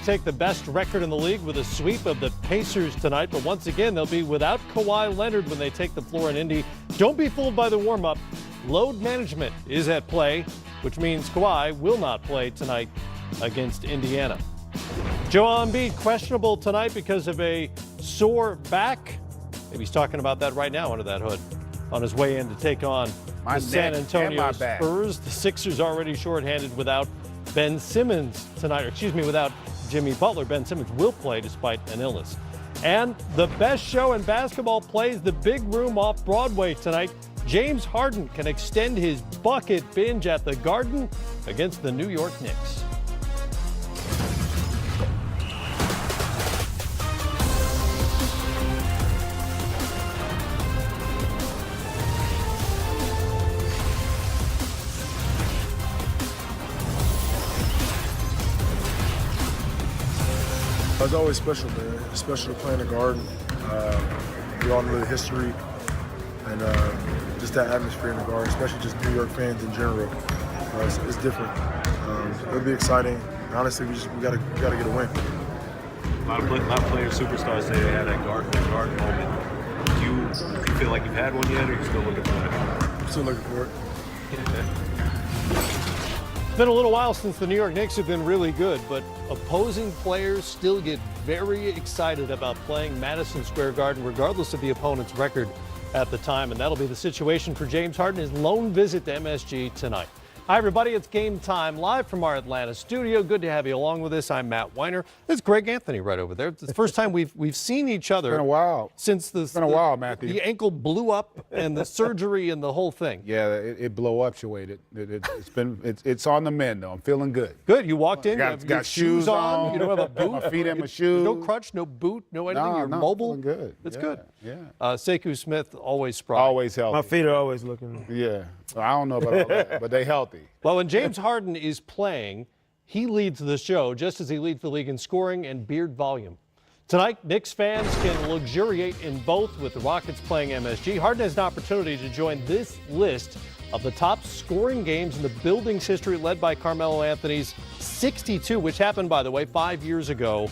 Take the best record in the league with a sweep of the Pacers tonight, but once again they'll be without Kawhi Leonard when they take the floor in Indy. Don't be fooled by the warm-up. Load management is at play, which means Kawhi will not play tonight against Indiana. Joel Embiid questionable tonight because of a sore back. Maybe he's talking about that right now under that hood on his way in to take on the San Antonio Spurs. The Sixers already shorthanded without Ben Simmons tonight, without Jimmy Butler. Ben Simmons will play despite an illness. And the best show in basketball plays the big room off Broadway tonight. James Harden can extend his bucket binge at the Garden against the New York Knicks. It's always special, man. It's special to play in the Garden. We all know the history and just that atmosphere in the Garden, especially just New York fans in general. It's different. It'll be exciting. Honestly, we gotta get a win. A lot of players, superstars say they had that garden moment. Do you feel like you've had one yet, or are you still looking for it? I'm still looking for it. It's been a little while since the New York Knicks have been really good, but opposing players still get very excited about playing Madison Square Garden, regardless of the opponent's record at the time. And that'll be the situation for James Harden, his lone visit to MSG tonight. Hi, everybody. It's Game Time live from our Atlanta studio. Good to have you along with us. I'm Matt Weiner. It's Greg Anthony right over there. It's the first time we've seen each other. It's been a while. Since it's been a while, Matthew. The ankle blew up and the surgery and the whole thing. Yeah, it blew up, Wade. It's on the mend though. I'm feeling good. Good. You walked in. Got shoes on. You don't have a boot. My feet in my shoes. No crutch, no boot, no anything. You're mobile. I'm good. It's good. Yeah. Sekou Smith always spry. Always healthy. My feet are always looking. Yeah. Well, I don't know about all that, but they healthy. Well, when James Harden is playing, he leads the show just as he leads the league in scoring and beard volume. Tonight, Knicks fans can luxuriate in both with the Rockets playing MSG. Harden has an opportunity to join this list of the top scoring games in the building's history, led by Carmelo Anthony's 62, which happened, by the way, 5 years ago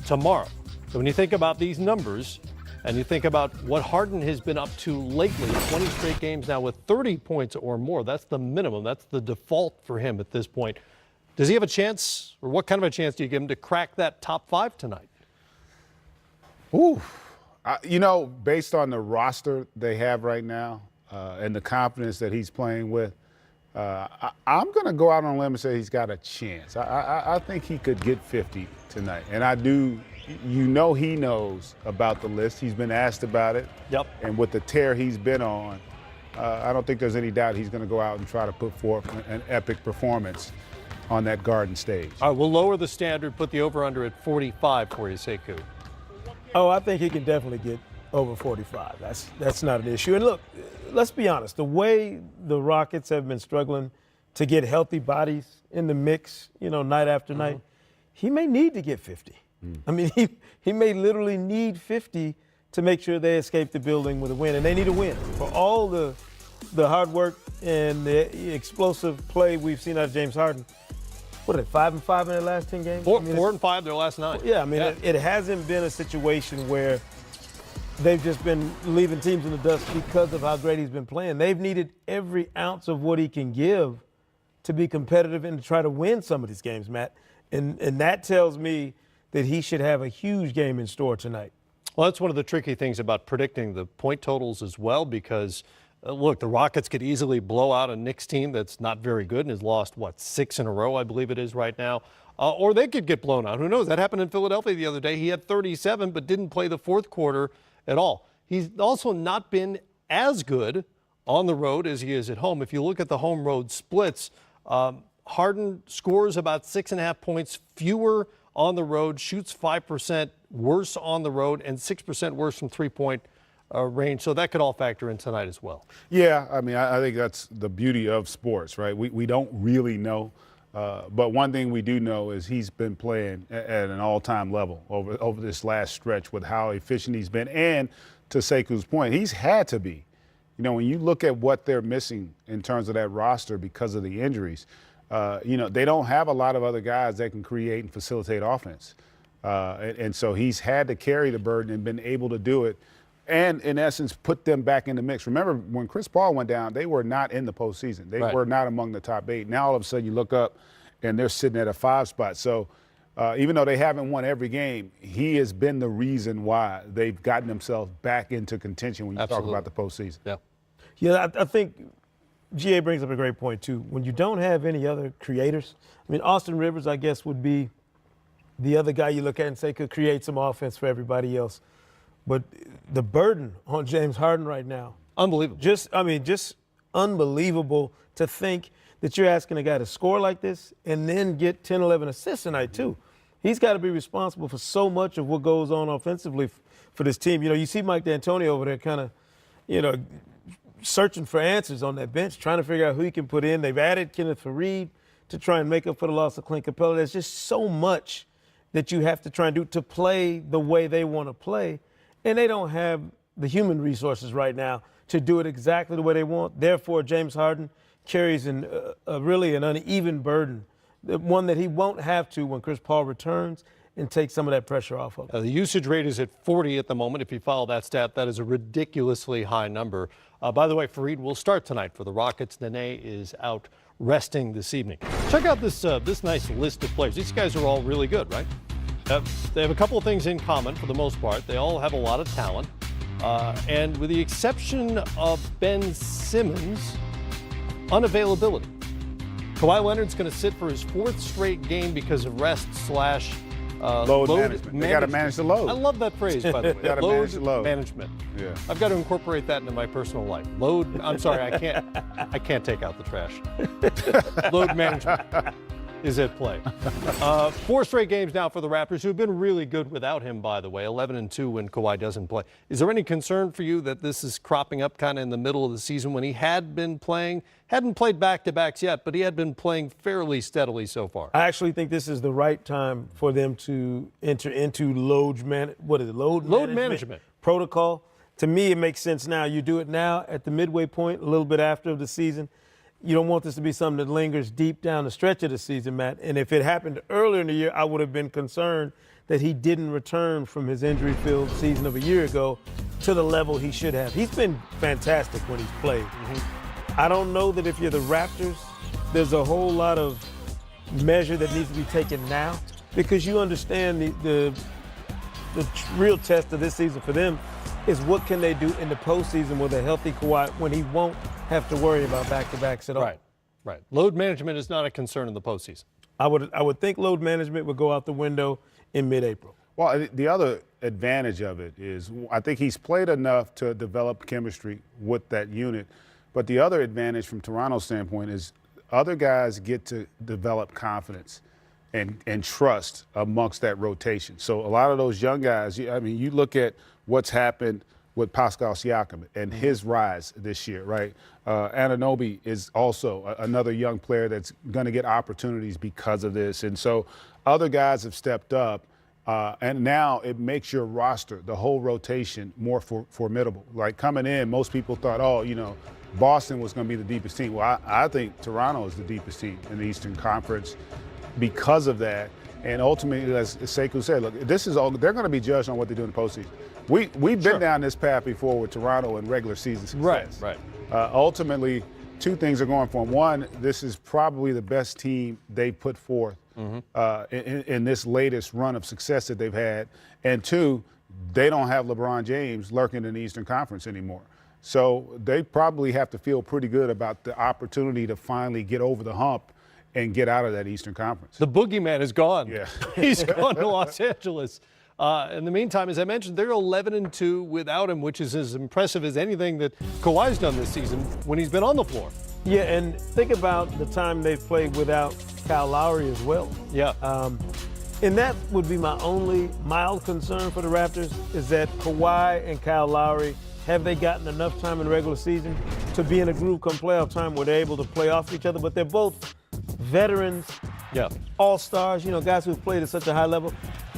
tomorrow. So when you think about these numbers, and you think about what Harden has been up to lately, 20 straight games now with 30 points or more. That's the minimum. That's the default for him at this point. Does he have a chance, or what kind of a chance do you give him to crack that top 5 tonight? Ooh. Based on the roster they have right now and the confidence that he's playing with, I'm going to go out on a limb and say he's got a chance. I think he could get 50 tonight. And I do. He knows about the list. He's been asked about it. Yep. And with the tear he's been on, I don't think there's any doubt he's going to go out and try to put forth an epic performance on that Garden stage. All right, we'll lower the standard, put the over-under at 45 for you, Sekou. Oh, I think he can definitely get over 45. That's not an issue. And look, let's be honest. The way the Rockets have been struggling to get healthy bodies in the mix, night after night, he may need to get 50. I mean, he may literally need 50 to make sure they escape the building with a win, and they need a win. For all the hard work and the explosive play we've seen out of James Harden, what are they, 5-5 in their last 10 games? 4-5 their last 9. Yeah, I mean, It hasn't been a situation where they've just been leaving teams in the dust because of how great he's been playing. They've needed every ounce of what he can give to be competitive and to try to win some of these games, Matt. And that tells me that he should have a huge game in store tonight. Well, that's one of the tricky things about predicting the point totals as well, because, look, the Rockets could easily blow out a Knicks team that's not very good and has lost, 6 in a row, I believe it is right now. Or they could get blown out. Who knows? That happened in Philadelphia the other day. He had 37 but didn't play the fourth quarter at all. He's also not been as good on the road as he is at home. If you look at the home-road splits, Harden scores about 6.5 points fewer on the road, shoots 5% worse on the road, and 6% worse from three-point range. So that could all factor in tonight as well. Yeah, I mean, I think that's the beauty of sports, right? We don't really know. But one thing we do know is he's been playing at an all-time level over this last stretch with how efficient he's been. And to Sekou's point, he's had to be. When you look at what they're missing in terms of that roster because of the injuries, they don't have a lot of other guys that can create and facilitate offense. And so he's had to carry the burden and been able to do it and, in essence, put them back in the mix. Remember, when Chris Paul went down, they were not in the postseason. They were not among the top 8. Now, all of a sudden, you look up, and they're sitting at a 5 spot. So even though they haven't won every game, he has been the reason why they've gotten themselves back into contention when you talk about the postseason. Yeah, I think GA brings up a great point, too. When you don't have any other creators, I mean, Austin Rivers, I guess, would be the other guy you look at and say could create some offense for everybody else. But the burden on James Harden right now. Unbelievable. Just unbelievable to think that you're asking a guy to score like this and then get 10, 11 assists tonight, too. He's got to be responsible for so much of what goes on offensively for this team. You see Mike D'Antoni over there kind of, searching for answers on that bench, trying to figure out who he can put in. They've added Kenneth Faried to try and make up for the loss of Clint Capella. There's just so much that you have to try and do to play the way they want to play. And they don't have the human resources right now to do it exactly the way they want. Therefore, James Harden carries really an uneven burden, one that he won't have to when Chris Paul returns and take some of that pressure off of him. The usage rate is at 40 at the moment. If you follow that stat, that is a ridiculously high number. By the way, Faried will start tonight for the Rockets. Nene is out resting this evening. Check out this nice list of players. These guys are all really good, right? They have a couple of things in common for the most part. They all have a lot of talent. And with the exception of Ben Simmons, unavailability. Kawhi Leonard's going to sit for his 4th straight game because of rest / load management. They got to manage the load. I love that phrase, by the way. Got to manage the load. Management. Yeah. I've got to incorporate that into my personal life. I'm sorry, I can't take out the trash. Load management is at play. 4 straight games now for the Raptors, who've been really good without him, by the way, 11-2 when Kawhi doesn't play. Is there any concern for you that this is cropping up kind of in the middle of the season when he had been playing? Hadn't played back-to-backs yet, but he had been playing fairly steadily so far. I actually think this is the right time for them to enter into load management protocol. To me, it makes sense now. You do it now at the midway point, a little bit after the season. You don't want this to be something that lingers deep down the stretch of the season, Matt. And if it happened earlier in the year, I would have been concerned that he didn't return from his injury-filled season of a year ago to the level he should have. He's been fantastic when he's played. I don't know that if you're the Raptors, there's a whole lot of measure that needs to be taken now because you understand the real test of this season for them is what can they do in the postseason with a healthy Kawhi when he won't have to worry about back-to-backs at all. Right. Load management is not a concern in the postseason. I would think load management would go out the window in mid-April. Well, the other advantage of it is I think he's played enough to develop chemistry with that unit. But the other advantage from Toronto's standpoint is other guys get to develop confidence and trust amongst that rotation. So a lot of those young guys, you look at what's happened with Pascal Siakam and his rise this year, right? Anunoby is also another young player that's going to get opportunities because of this. And so other guys have stepped up, and now it makes your roster, the whole rotation, more formidable. Like coming in, most people thought, Boston was going to be the deepest team. Well, I think Toronto is the deepest team in the Eastern Conference because of that. And ultimately, as Sekou said, look, this is all they're going to be judged on what they do in the postseason. We've been down this path before with Toronto and regular season success. Right. Ultimately, 2 things are going for them. One, this is probably the best team they've put forth in this latest run of success that they've had. And 2, they don't have LeBron James lurking in the Eastern Conference anymore. So they probably have to feel pretty good about the opportunity to finally get over the hump and get out of that Eastern Conference. The boogeyman is gone. Yeah. He's gone to Los Angeles. In the meantime, as I mentioned, they're 11-2 without him, which is as impressive as anything that Kawhi's done this season when he's been on the floor. Yeah, and think about the time they've played without Kyle Lowry as well. Yeah. And that would be my only mild concern for the Raptors is that Kawhi and Kyle Lowry, have they gotten enough time in the regular season to be in a groove come playoff time where they're able to play off each other? But they're both veterans, all-stars, guys who've played at such a high level.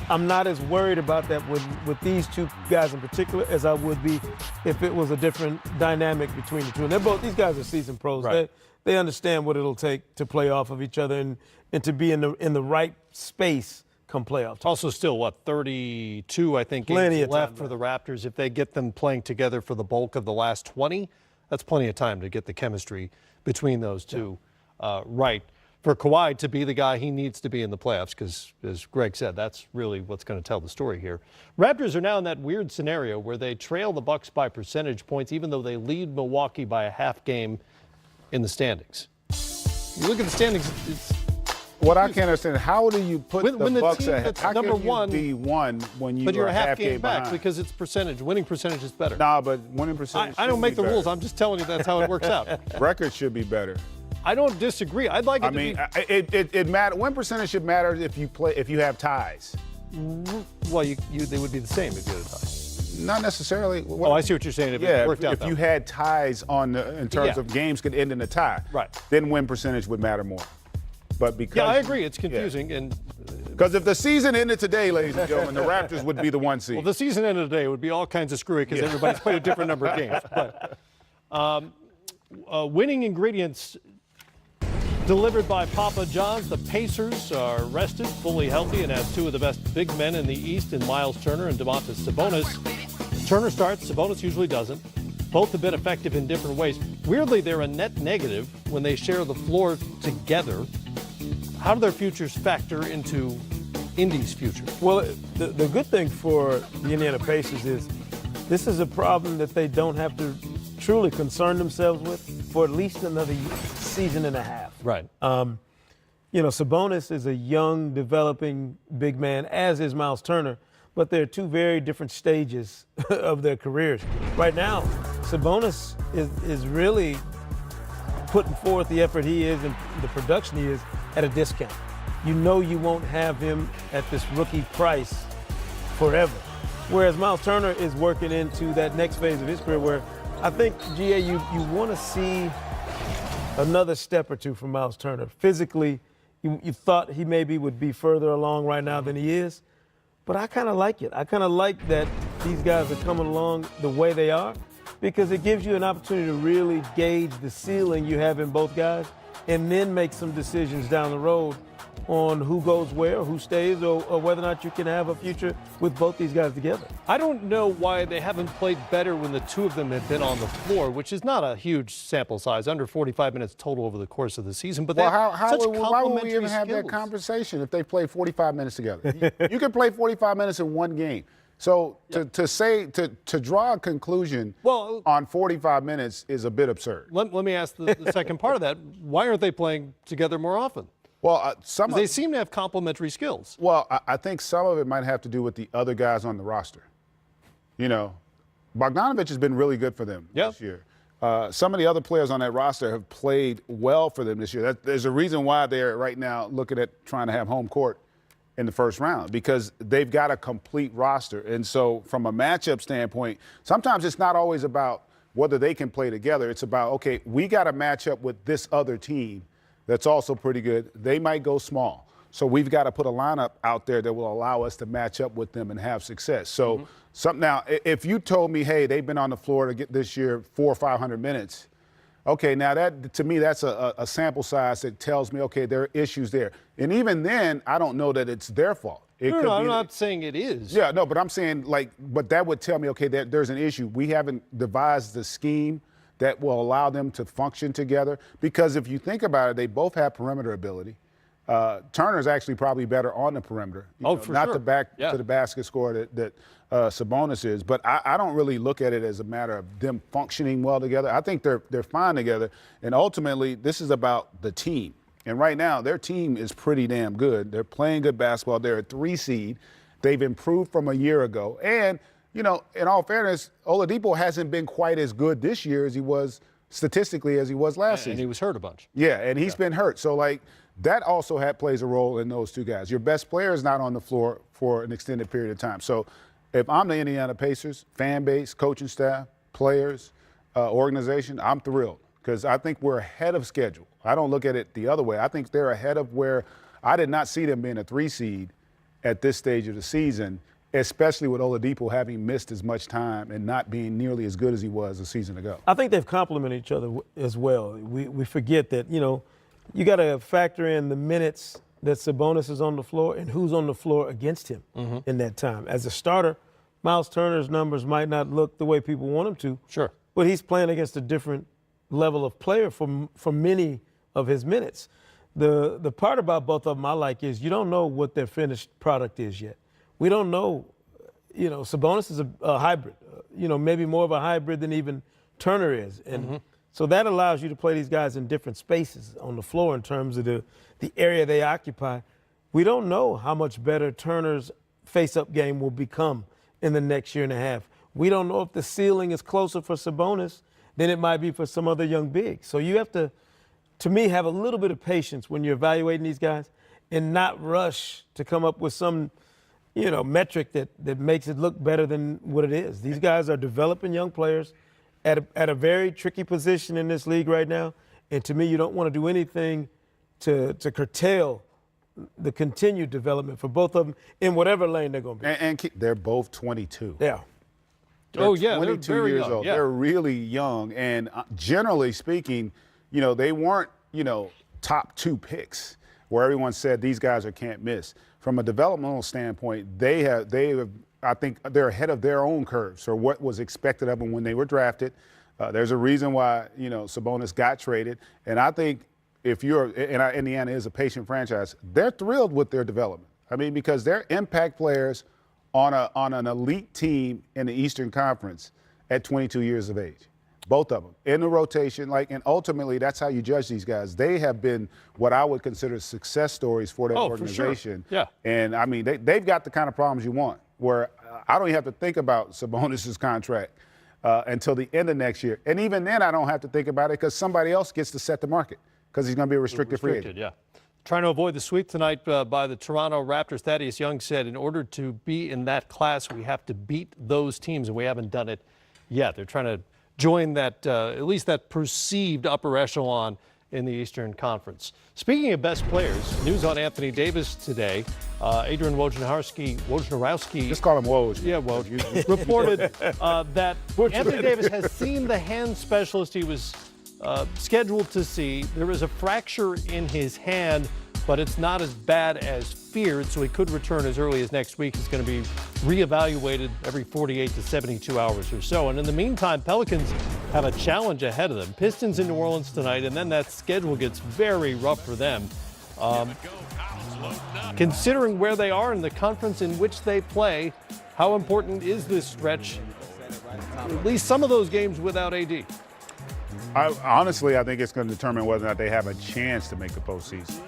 I'm not as worried about that with these two guys in particular as I would be if it was a different dynamic between the two. And these guys are seasoned pros. Right. They understand what it'll take to play off of each other and to be in the right space come playoff time. Also, still, 32, I think, Plenty games of left time for the Raptors. If they get them playing together for the bulk of the last 20, that's plenty of time to get the chemistry between those two right. For Kawhi to be the guy he needs to be in the playoffs, because, as Greg said, that's really what's going to tell the story here. Raptors are now in that weird scenario where they trail the Bucks by percentage points, even though they lead Milwaukee by a half game in the standings. You look at the standings, it's what I can't understand, how do you put when the the Bucks team ahead? that's How number can you one, be one when you but you're are a half game back behind? because it's percentage. Winning percentage is better. Nah, but winning percentage I don't should make be the better. rules. I'm just telling you that's how it works out. Record should be better. I don't disagree. I'd like it I to mean, be. it matter. Win percentage should matter if you have ties. Well, they would be the same if you had a tie. Not necessarily. Oh, I see what you're saying. If Yeah, it worked out if that you way. had ties in terms Yeah. of games could end in a tie, Right. then win percentage would matter more. But because Yeah, I agree. It's confusing. And Because if the season ended today, ladies and gentlemen, the Raptors would be the 1 seed. well, the season ended today. It would be all kinds of screwy because everybody's played a different number of games. But winning ingredients delivered by Papa John's. The Pacers are rested, fully healthy, and have two of the best big men in the East in Miles Turner and Domantas Sabonis. Turner starts, Sabonis usually doesn't. Both have been effective in different ways. Weirdly, they're a net negative when they share the floor together. How do their futures factor into Indy's future? Well, the good thing for the Indiana Pacers is this is a problem that they don't have to truly concern themselves with for at least another season and a half. Right. Sabonis is a young, developing big man, as is Miles Turner, but they're two very different stages of their careers. Right now, Sabonis is really putting forth the effort he is and the production he is at a discount. You know you won't have him at this rookie price forever. Whereas Miles Turner is working into that next phase of his career where I think, GA, you want to see another step or two from Miles Turner. Physically, you thought he maybe would be further along right now than he is, but I kind of like it. I kind of like that these guys are coming along the way they are because it gives you an opportunity to really gauge the ceiling you have in both guys and then make some decisions down the road on who goes where, who stays, or whether or not you can have a future with both these guys together. I don't know why they haven't played better when the two of them have been on the floor, which is not a huge sample size, under 45 minutes total over the course of the season. But Well, why would we even have that conversation if they play 45 minutes together? You can play 45 minutes in one game. So to draw a conclusion on 45 minutes is a bit absurd. Let me ask the second part of that. Why aren't they playing together more often? Well, they seem to have complementary skills. Well, I think some of it might have to do with the other guys on the roster. Bogdanovich has been really good for them this year. Some of the other players on that roster have played well for them this year. There's a reason why they're right now looking at trying to have home court in the first round because they've got a complete roster. And so from a matchup standpoint, sometimes it's not always about whether they can play together. It's about, okay, we got to match up with this other team that's also pretty good. They might go small. So we've got to put a lineup out there that will allow us to match up with them and have success. So now, if you told me, hey, they've been on the floor to get this year 400 or 500 minutes, okay, now that to me that's a sample size that tells me, okay, there are issues there. And even then, I don't know that it's their fault. No, I'm not saying it is. Yeah, no, but I'm saying but that would tell me, okay, there's an issue. We haven't devised the scheme that will allow them to function together. Because if you think about it, they both have perimeter ability. Turner's actually probably better on the perimeter. For not sure. the back to the basket scorer that Sabonis is. But I don't really look at it as a matter of them functioning well together. I think they're fine together. And ultimately, this is about the team. And right now, their team is pretty damn good. They're playing good basketball. They're a 3 seed. They've improved from a year ago. And in all fairness, Oladipo hasn't been quite as good this year as he was statistically as he was last season. And he was hurt a bunch. Yeah, and he's been hurt. So, that also plays a role in those two guys. Your best player is not on the floor for an extended period of time. So, if I'm the Indiana Pacers, fan base, coaching staff, players, organization, I'm thrilled because I think we're ahead of schedule. I don't look at it the other way. I think they're ahead of where I did not see them being a 3 seed at this stage of the season, especially with Oladipo having missed as much time and not being nearly as good as he was a season ago. I think they've complemented each other as well. We forget that, you got to factor in the minutes that Sabonis is on the floor and who's on the floor against him in that time. As a starter, Miles Turner's numbers might not look the way people want them to. Sure. But he's playing against a different level of player for many of his minutes. The part about both of them I like is you don't know what their finished product is yet. We don't know. Sabonis is a hybrid, maybe more of a hybrid than even Turner is. And so that allows you to play these guys in different spaces on the floor in terms of the area they occupy. We don't know how much better Turner's face-up game will become in the next year and a half. We don't know if the ceiling is closer for Sabonis than it might be for some other young big. So you have to me, have a little bit of patience when you're evaluating these guys and not rush to come up with some metric that makes it look better than what it is. These guys are developing young players at a very tricky position in this league right now. And to me, you don't want to do anything to curtail the continued development for both of them in whatever lane they're going to be. And they're both 22. Yeah. Oh, yeah, they're 22 very years young. old. Yeah. They're really young. And generally speaking, they weren't, top 2 picks where everyone said these guys are can't miss. From a developmental standpoint, they have, I think they're ahead of their own curves or what was expected of them when they were drafted. There's a reason why, Sabonis got traded. And I think if Indiana is a patient franchise, they're thrilled with their development. I mean, because they're impact players on an elite team in the Eastern Conference at 22 years of age. Both of them in the rotation, and ultimately that's how you judge these guys. They have been what I would consider success stories for their organization. For sure. Yeah. And I mean, they've got the kind of problems you want, where I don't even have to think about Sabonis' contract until the end of next year. And even then, I don't have to think about it because somebody else gets to set the market because he's going to be a restricted free agent. Yeah. Trying to avoid the sweep tonight by the Toronto Raptors. Thaddeus Young said, in order to be in that class, we have to beat those teams, and we haven't done it yet. They're trying to join that, at least that perceived upper echelon in the Eastern Conference. Speaking of best players, news on Anthony Davis today. Adrian Wojnarowski. Just call him Woj. Yeah, Woj. Reported that Anthony Davis has seen the hand specialist he was scheduled to see. There is a fracture in his hand, but it's not as bad as feared, so he could return as early as next week. He's going to be reevaluated every 48 to 72 hours or so. And in the meantime, Pelicans have a challenge ahead of them. Pistons in New Orleans tonight, and then that schedule gets very rough for them. Considering where they are in the conference in which they play, how important is this stretch? At least some of those games without AD. Honestly, I think it's going to determine whether or not they have a chance to make the postseason.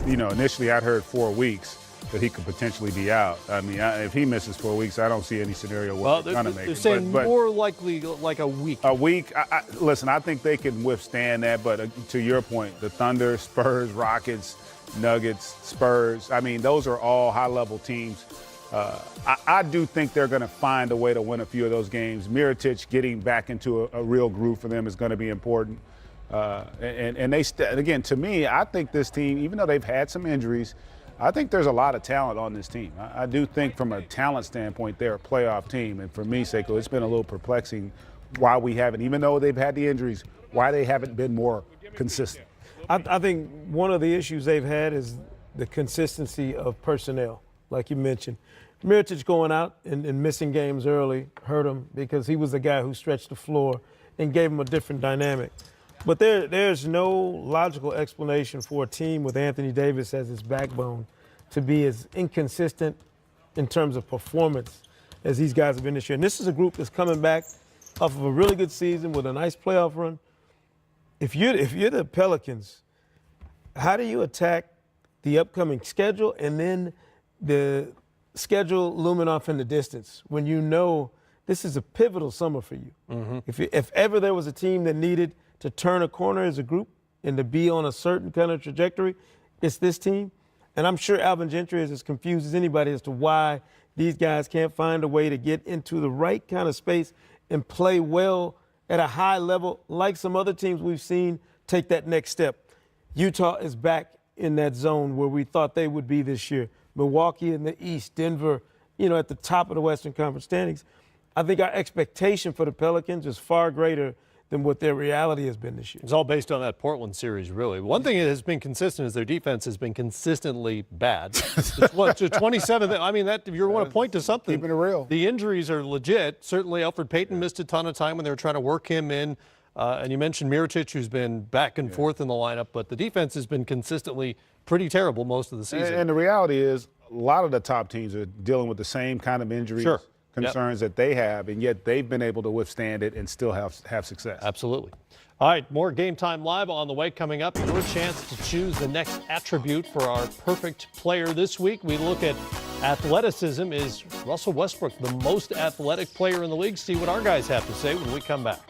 Initially I'd heard 4 weeks that he could potentially be out. I mean, if he misses 4 weeks, I don't see any scenario where they're going to make it. They're saying more likely like a week. A week. Listen, I think they can withstand that. But to your point, the Thunder, Spurs, Rockets, Nuggets, Spurs, I mean, those are all high-level teams. I do think they're going to find a way to win a few of those games. Mirotic getting back into a real groove for them is going to be important. Again, to me, I think this team, even though they've had some injuries, I think there's a lot of talent on this team. I do think from a talent standpoint, they're a playoff team. And for me, Seiko, it's been a little perplexing why we haven't, even though they've had the injuries, why they haven't been more consistent. I think one of the issues they've had is the consistency of personnel, like you mentioned. Mirotic going out and missing games early hurt him because he was the guy who stretched the floor and gave him a different dynamic. But there's no logical explanation for a team with Anthony Davis as its backbone to be as inconsistent in terms of performance as these guys have been this year. And this is a group that's coming back off of a really good season with a nice playoff run. If you're the Pelicans, how do you attack the upcoming schedule and then the schedule looming off in the distance when you know this is a pivotal summer for you? Mm-hmm. If ever there was a team that needed to turn a corner as a group and to be on a certain kind of trajectory, it's this team. And I'm sure Alvin Gentry is as confused as anybody as to why these guys can't find a way to get into the right kind of space and play well at a high level like some other teams we've seen take that next step. Utah is back in that zone where we thought they would be this year. Milwaukee in the East, Denver, at the top of the Western Conference standings. I think our expectation for the Pelicans is far greater than what their reality has been this year. It's all based on that Portland series, really. One thing that has been consistent is their defense has been consistently bad. To 27. I mean, that if you want to point to something, Keeping it real. The injuries are legit. Certainly, Alfred Payton missed a ton of time when they were trying to work him in. And you mentioned Mirotic, who's been back and forth in the lineup, but the defense has been consistently pretty terrible most of the season. And the reality is, a lot of the top teams are dealing with the same kind of injuries. Sure. Concerns that they have, and yet they've been able to withstand it and still have success. Absolutely. All right, more Game Time Live on the way coming up. Your chance to choose the next attribute for our perfect player this week. We look at athleticism. Is Russell Westbrook the most athletic player in the league? See what our guys have to say when we come back.